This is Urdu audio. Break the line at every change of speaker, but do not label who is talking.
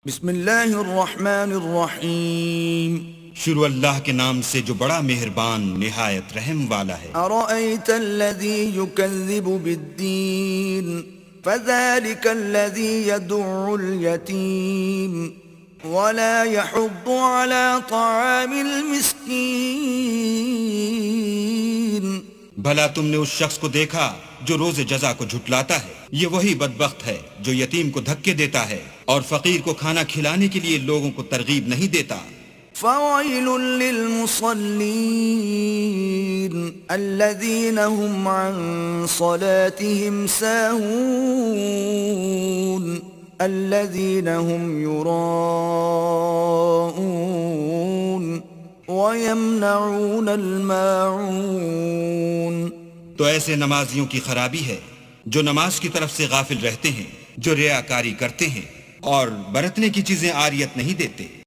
بسم اللہ الرحمن الرحیم
شروع اللہ کے نام سے جو بڑا مہربان نہایت رحم والا ہے۔
ارأیت الذی یکذب بالدین فذلک الذی یدع الیتیم ولا یحض علی طعام المسکین۔
بھلا تم نے اس شخص کو دیکھا جو روز جزا کو جھٹلاتا ہے؟ یہ وہی بدبخت ہے جو یتیم کو دھکے دیتا ہے اور فقیر کو کھانا کھلانے کے لیے لوگوں کو ترغیب نہیں دیتا۔
فویل للمصلین الذین هم عن صلاتهم ساہون الذین هم یراءون ویمنعون الماعون۔
تو ایسے نمازیوں کی خرابی ہے جو نماز کی طرف سے غافل رہتے ہیں، جو ریاکاری کرتے ہیں اور برتنے کی چیزیں عاریت نہیں دیتے۔